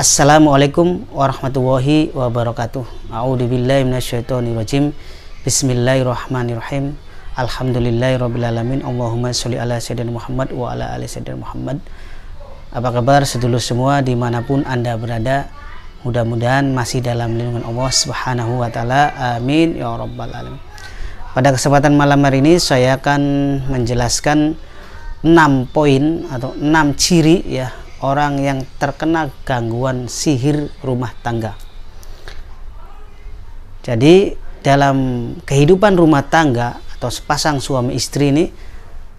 Assalamualaikum warahmatullahi wabarakatuh. A'udzubillahi minasyaitonirrajim. Bismillahirrahmanirrahim. Alhamdulillahirabbil alamin. Allahumma sholli ala sayyidina Muhammad wa ala ali sayyidina Muhammad. Apa kabar sedulur semua dimanapun Anda berada? Mudah-mudahan masih dalam lindungan Allah Subhanahu wa taala. Amin ya rabbal alamin. Pada kesempatan malam hari ini saya akan menjelaskan 6 poin atau 6 ciri ya orang yang terkena gangguan sihir rumah tangga. Jadi dalam kehidupan rumah tangga atau sepasang suami istri ini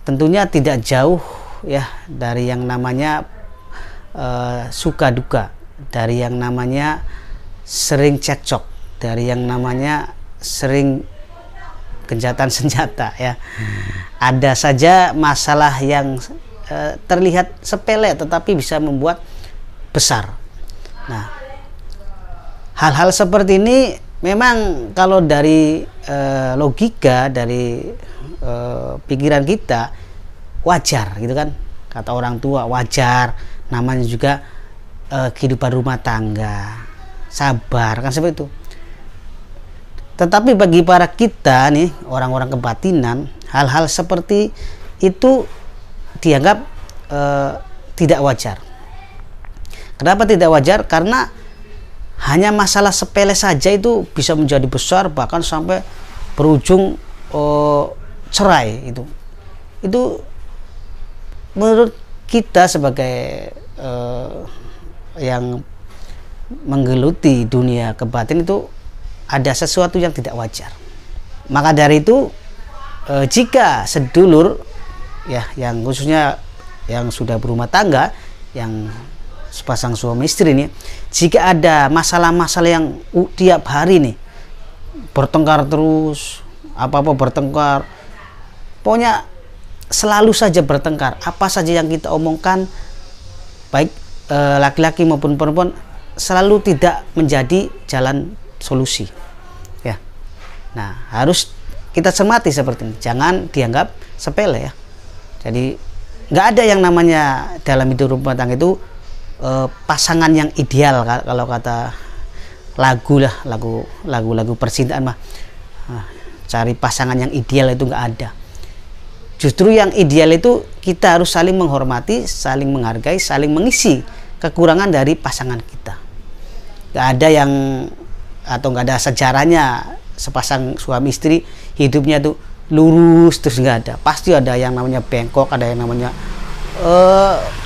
tentunya tidak jauh ya dari yang namanya suka duka, dari yang namanya sering cekcok, dari yang namanya sering gencatan senjata ya. Ada saja masalah yang terlihat sepele tetapi bisa membuat besar. Nah, hal-hal seperti ini memang kalau dari logika, dari pikiran kita wajar gitu kan, kata orang tua wajar, namanya juga kehidupan rumah tangga, sabar kan seperti itu. Tetapi bagi para kita nih orang-orang kebatinan, hal-hal seperti itu dianggap tidak wajar. Kenapa tidak wajar? Karena hanya masalah sepele saja itu bisa menjadi besar, bahkan sampai berujung cerai. Itu menurut kita sebagai yang menggeluti dunia kebatin itu ada sesuatu yang tidak wajar. Maka dari itu jika sedulur ya yang khususnya yang sudah berumah tangga, yang sepasang suami istri ini, jika ada masalah-masalah yang tiap hari nih bertengkar terus, apa-apa bertengkar, pokoknya selalu saja bertengkar, apa saja yang kita omongkan baik laki-laki maupun perempuan selalu tidak menjadi jalan solusi ya. Nah, harus kita cermati seperti ini, jangan dianggap sepele ya. Jadi nggak ada yang namanya dalam hidup rumah tangga itu pasangan yang ideal. Kalau kata lagu percintaan mah, cari pasangan yang ideal itu nggak ada. Justru yang ideal itu kita harus saling menghormati, saling menghargai, saling mengisi kekurangan dari pasangan kita. Nggak ada yang atau nggak ada sejarahnya sepasang suami istri hidupnya tuh lurus terus, nggak ada. Pasti ada yang namanya bengkok, ada yang namanya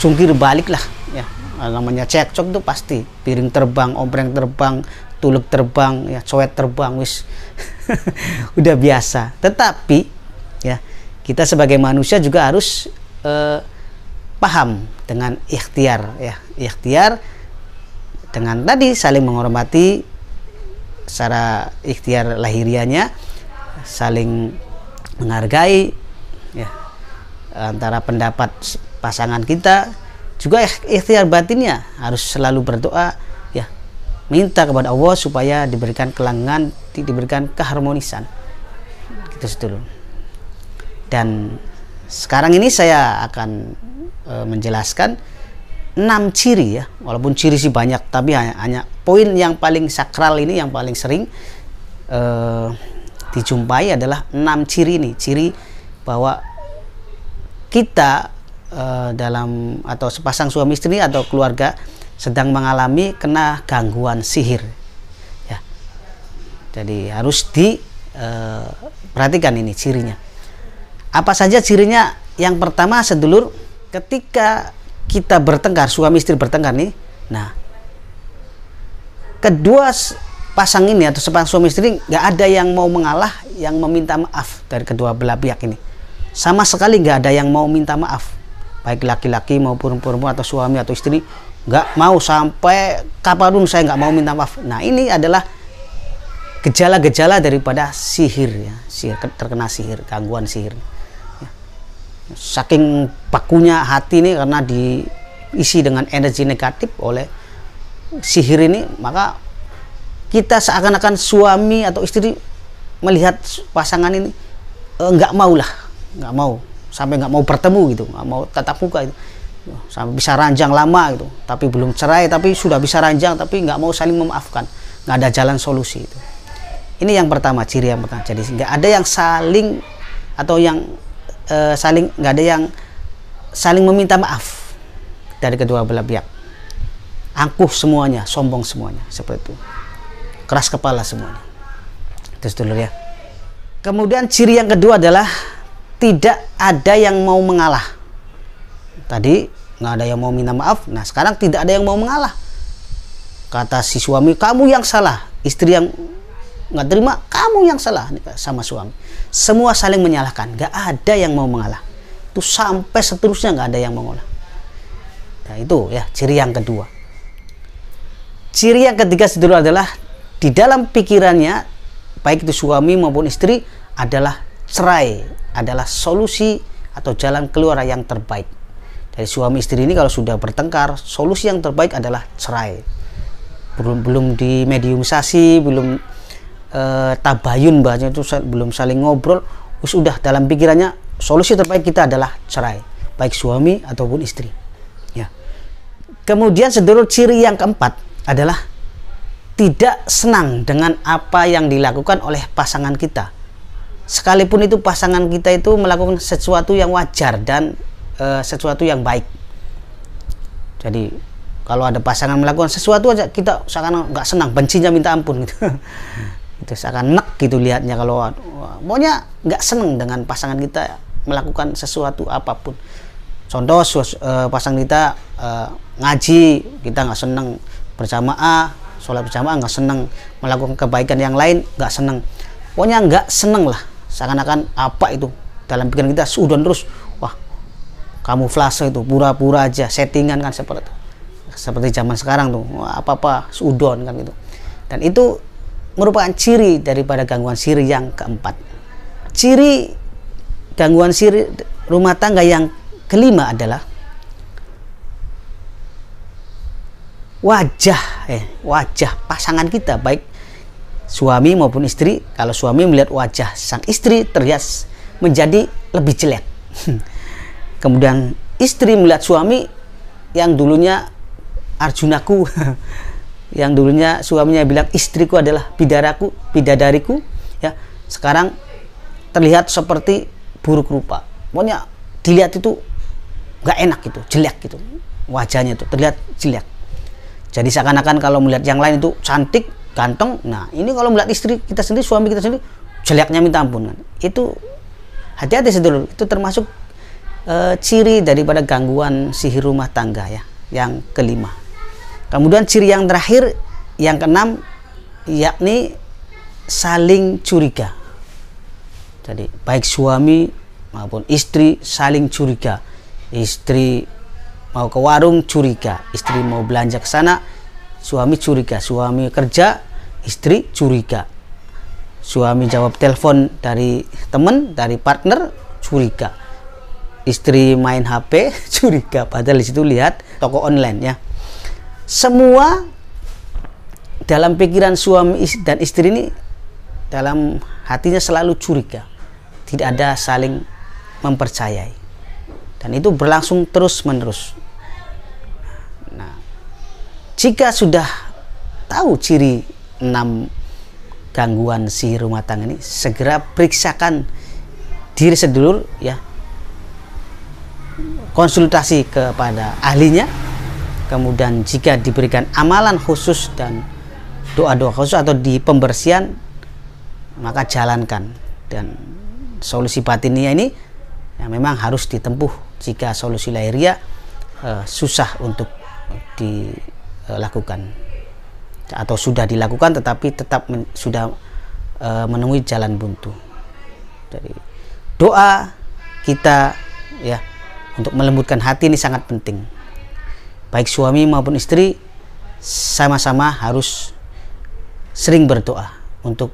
jungkir balik lah ya. Namanya cekcok itu pasti, piring terbang, ompreng terbang, tuluk terbang ya, coet terbang, wis udah biasa. Tetapi ya kita sebagai manusia juga harus paham dengan ikhtiar ya, ikhtiar dengan tadi saling menghormati secara ikhtiar lahirianya, saling menghargai ya antara pendapat pasangan kita, juga ikhtiar batinnya harus selalu berdoa ya, minta kepada Allah supaya diberikan kelangan, diberikan keharmonisan gitu sedulur. Dan sekarang ini saya akan menjelaskan 6 ciri ya, walaupun ciri sih banyak tapi hanya poin yang paling sakral ini, yang paling sering dijumpai adalah 6 ciri ini, ciri bahwa kita dalam atau sepasang suami istri atau keluarga sedang mengalami kena gangguan sihir ya. Jadi harus diperhatikan ini cirinya. Apa saja cirinya? Yang pertama sedulur, ketika kita bertengkar, suami istri bertengkar nih, nah kedua pasang ini atau sepasang suami istri nggak ada yang mau mengalah, yang meminta maaf dari kedua belah pihak ini. Sama sekali nggak ada yang mau minta maaf, baik laki-laki maupun perempuan atau suami atau istri nggak mau, sampai kapanpun saya nggak mau minta maaf. Nah, ini adalah gejala-gejala daripada sihir ya, sihir, terkena sihir, gangguan sihir ya. Saking bakunya hati ini karena diisi dengan energi negatif oleh sihir ini, maka kita seakan-akan suami atau istri melihat pasangan ini nggak mau lah, nggak mau, sampai nggak mau bertemu gitu, nggak mau tatap muka itu. sampai bisa ranjang lama gitu, tapi belum cerai, tapi sudah bisa ranjang, tapi nggak mau saling memaafkan, nggak ada jalan solusi itu. Ini yang pertama, ciri yang pertama. Jadi nggak ada yang saling atau yang nggak ada yang saling meminta maaf dari kedua belah pihak. Angkuh semuanya, sombong semuanya, seperti itu. Keras kepala semuanya. Terus dulu ya. Kemudian ciri yang kedua adalah tidak ada yang mau mengalah. Tadi nggak ada yang mau minta maaf, nah sekarang tidak ada yang mau mengalah. Kata si suami, kamu yang salah. Istri yang nggak terima, kamu yang salah sama suami. Semua saling menyalahkan, nggak ada yang mau mengalah. Itu sampai seterusnya nggak ada yang mau mengalah. Nah itu ya ciri yang kedua. Ciri yang ketiga sedulur adalah di dalam pikirannya, baik itu suami maupun istri, adalah cerai adalah solusi atau jalan keluar yang terbaik. Dari suami istri ini kalau sudah bertengkar, solusi yang terbaik adalah cerai. Belum dimediumisasi, belum tabayun, bahasanya itu belum saling ngobrol, sudah dalam pikirannya solusi terbaik kita adalah cerai, baik suami ataupun istri. Ya. Kemudian sedulur, ciri yang keempat adalah tidak senang dengan apa yang dilakukan oleh pasangan kita. Sekalipun itu pasangan kita itu melakukan sesuatu yang wajar dan sesuatu yang baik. Jadi kalau ada pasangan melakukan sesuatu aja kita seakan nggak senang, bencinya minta ampun gitu. Itu seakan nek gitu lihatnya, kalau maunya nggak senang dengan pasangan kita melakukan sesuatu apapun. Contoh pasangan kita ngaji, kita nggak senang, berjamaah, sholat berjamaah nggak senang, melakukan kebaikan yang lain nggak senang. Pokoknya nggak seneng lah, seakan-akan apa itu dalam pikiran kita suudon terus. Wah, kamuflase itu, pura-pura aja, settingan kan, seperti zaman sekarang tuh, apa-apa suudon kan gitu. Dan itu merupakan ciri daripada gangguan siri yang keempat. Ciri gangguan siri rumah tangga yang kelima adalah wajah pasangan kita, baik suami maupun istri. Kalau suami melihat wajah sang istri terlihat menjadi lebih jelek. Kemudian istri melihat suami yang dulunya Arjunaku, yang dulunya suaminya bilang istriku adalah bidadariku, ya sekarang terlihat seperti buruk rupa. Pokoknya dilihat itu nggak enak gitu, jelek gitu, wajahnya itu terlihat jelek. Jadi seakan-akan kalau melihat yang lain itu cantik, ganteng, nah ini kalau melihat istri kita sendiri, suami kita sendiri, jeleknya minta ampun kan. Itu hati-hati sedulur, itu termasuk ciri daripada gangguan sihir rumah tangga ya, yang kelima. Kemudian ciri yang terakhir, yang keenam, yakni saling curiga. Jadi baik suami maupun istri saling curiga. Istri mau ke warung curiga, istri mau belanja ke sana, suami curiga. Suami kerja, istri curiga. Suami jawab telepon dari teman, dari partner, curiga. Istri main HP, curiga. Padahal di situ lihat toko online ya. Semua dalam pikiran suami dan istri ini, dalam hatinya selalu curiga, tidak ada saling mempercayai, dan itu berlangsung terus menerus. Nah, jika sudah tahu ciri 6 gangguan sihir rumah tangga ini, segera periksakan diri sedulur ya, konsultasi kepada ahlinya. Kemudian jika diberikan amalan khusus dan doa-doa khusus atau di pembersihan, maka jalankan. Dan solusi batinnya ini ya, memang harus ditempuh. Jika solusi lahiriah susah untuk dilakukan atau sudah dilakukan tetapi tetap sudah menemui jalan buntu. Jadi doa kita ya untuk melembutkan hati ini sangat penting. Baik suami maupun istri sama-sama harus sering berdoa untuk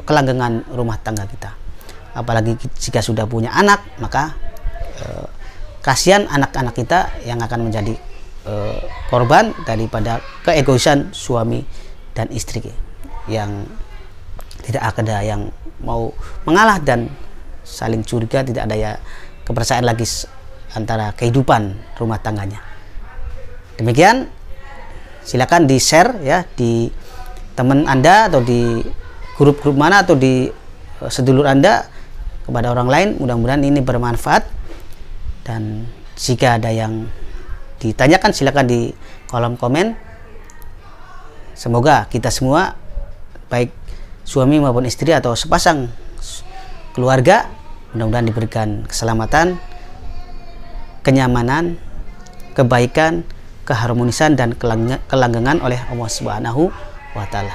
kelanggengan rumah tangga kita. Apalagi jika sudah punya anak, maka kasihan anak-anak kita yang akan menjadi korban daripada keegoisan suami dan istri yang tidak ada yang mau mengalah dan saling curiga, tidak ada ya kepercayaan lagi antara kehidupan rumah tangganya. Demikian, silakan di-share ya di teman Anda atau di grup-grup mana atau di sedulur Anda kepada orang lain. Mudah-mudahan ini bermanfaat, dan jika ada yang ditanyakan silakan di kolom komen. Semoga kita semua, baik suami maupun istri atau sepasang keluarga, mudah-mudahan diberikan keselamatan, kenyamanan, kebaikan, keharmonisan, dan kelanggengan oleh Allah Subhanahu wa Ta'ala.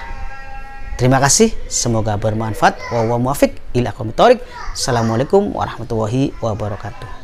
Terima kasih, semoga bermanfaat. Wa muwaffiq ila aqwamit thoriq. Assalamualaikum warahmatullahi wabarakatuh.